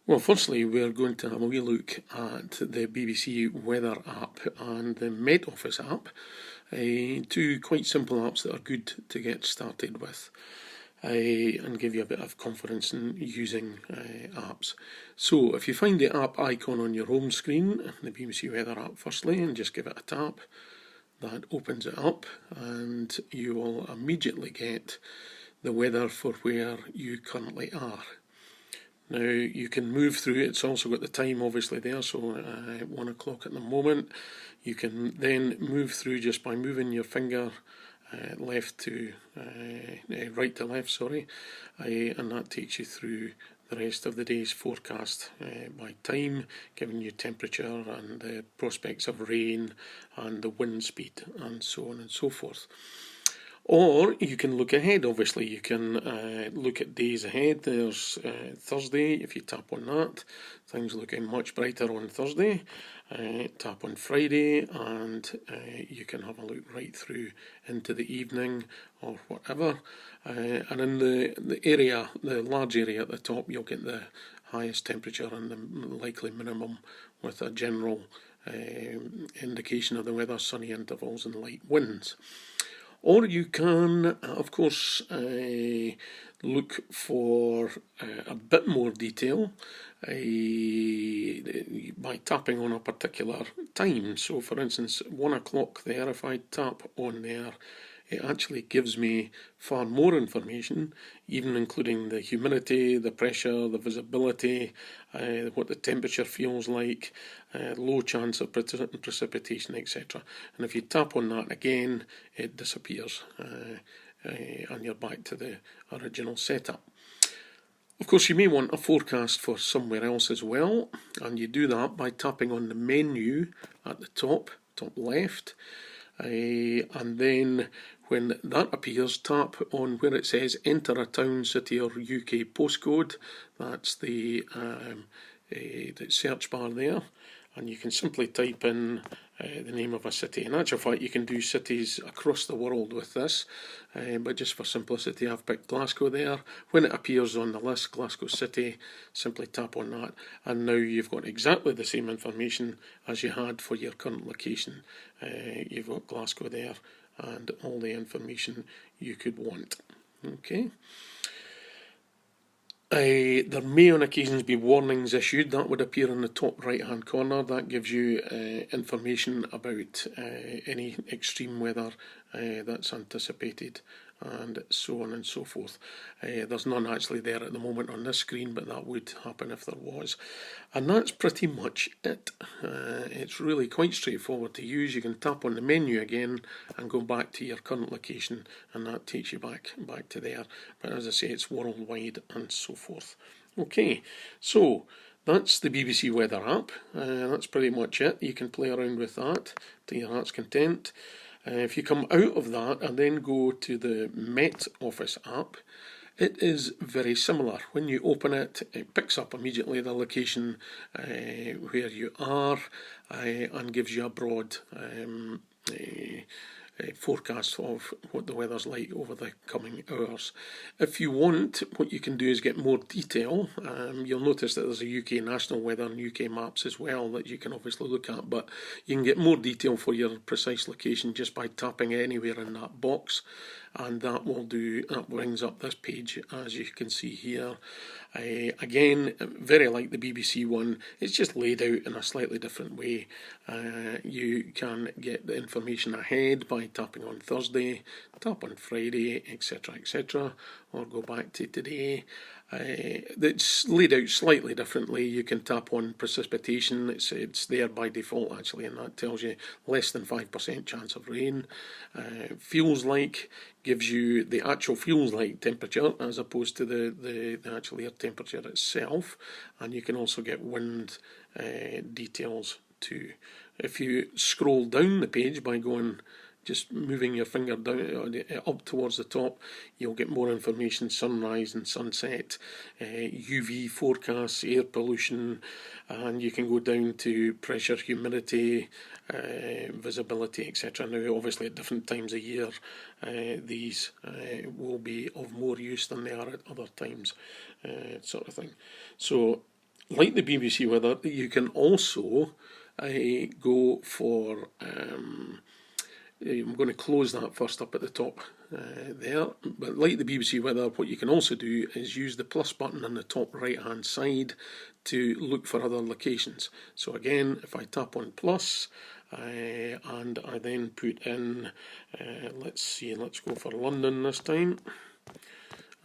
Well, firstly, we're going to have a wee look at the BBC Weather app and the Met Office app, two quite simple apps that are good to get started with. And give you a bit of confidence in using apps. So if you find the app icon on your home screen, the BBC Weather app firstly, and just give it a tap, that opens it up and you will immediately get the weather for where you currently are. Now you can move through, it's also got the time obviously there, so 1 o'clock at the moment. You can then move through just by moving your finger right to left, sorry, and that takes you through the rest of the day's forecast by time, giving you temperature and the prospects of rain and the wind speed and so on and so forth. Or you can look ahead, obviously. You can look at days ahead. There's Thursday, if you tap on that, things looking much brighter on Thursday. Tap on Friday, and you can have a look right through into the evening or whatever. And in the area, the large area at the top, you'll get the highest temperature and the likely minimum with a general indication of the weather, sunny intervals and light winds. Or you can, of course, look for a bit more detail by tapping on a particular time. So, for instance, 1 o'clock there, if I tap on there, it actually gives me far more information, even including the humidity, the pressure, the visibility, what the temperature feels like, low chance of precipitation, etc. And if you tap on that again, it disappears and you're back to the original setup. Of course, you may want a forecast for somewhere else as well, and you do that by tapping on the menu at the top left. And then when that appears, tap on where it says enter a town, city or UK postcode. That's the search bar there, and you can simply type in the name of a city. In actual fact, you can do cities across the world with this, but just for simplicity I've picked Glasgow there. When it appears on the list, Glasgow City, simply tap on that, and now you've got exactly the same information as you had for your current location. You've got Glasgow there and all the information you could want. Okay. There may on occasions be warnings issued. That would appear in the top right hand corner. That gives you information about any extreme weather that's anticipated and so on and so forth. There's none actually there at the moment on this screen, but that would happen if there was. And that's pretty much it. It's really quite straightforward to use. You can tap on the menu again and go back to your current location, and that takes you back to there. But as I say, it's worldwide and so forth. Okay, so that's the BBC Weather app. That's pretty much it. You can play around with that to your heart's content. If you come out of that and then go to the Met Office app, it is very similar. When you open it, it picks up immediately the location where you are and gives you a broad forecast of what the weather's like over the coming hours. If you want, what you can do is get more detail. You'll notice that there's a UK national weather and UK maps as well that you can obviously look at, but you can get more detail for your precise location just by tapping anywhere in that box, and that brings up this page as you can see here. Again, very like the BBC one, it's just laid out in a slightly different way. You can get the information ahead by tapping on Thursday, tap on Friday, etc., or go back to today. It's laid out slightly differently. You can tap on precipitation. It's there by default actually, and that tells you less than 5% chance of rain. Feels like gives you the actual feels like temperature as opposed to the actual air temperature itself, and you can also get wind details too. If you scroll down the page by going just moving your finger down up towards the top, you'll get more information: sunrise and sunset, UV forecasts, air pollution, and you can go down to pressure, humidity, visibility, etc. Now, obviously, at different times of year, these will be of more use than they are at other times, sort of thing. So like the BBC Weather, you can also go for, I'm going to close that first up at the top there, but like the BBC Weather, what you can also do is use the plus button on the top right hand side to look for other locations. So again, if I tap on plus, and I then put in, let's go for London this time,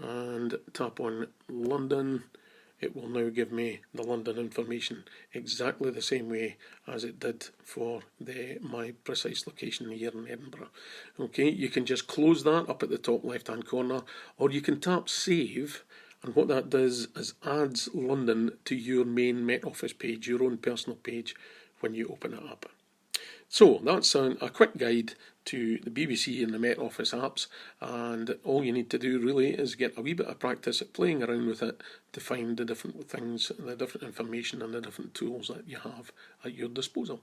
and tap on London, it will now give me the London information exactly the same way as it did for my precise location here in Edinburgh. Okay, you can just close that up at the top left hand corner, or you can tap save, and what that does is adds London to your main Met Office page, your own personal page, when you open it up. So that's a quick guide to the BBC and the Met Office apps, and all you need to do really is get a wee bit of practice at playing around with it to find the different things, the different information and the different tools that you have at your disposal.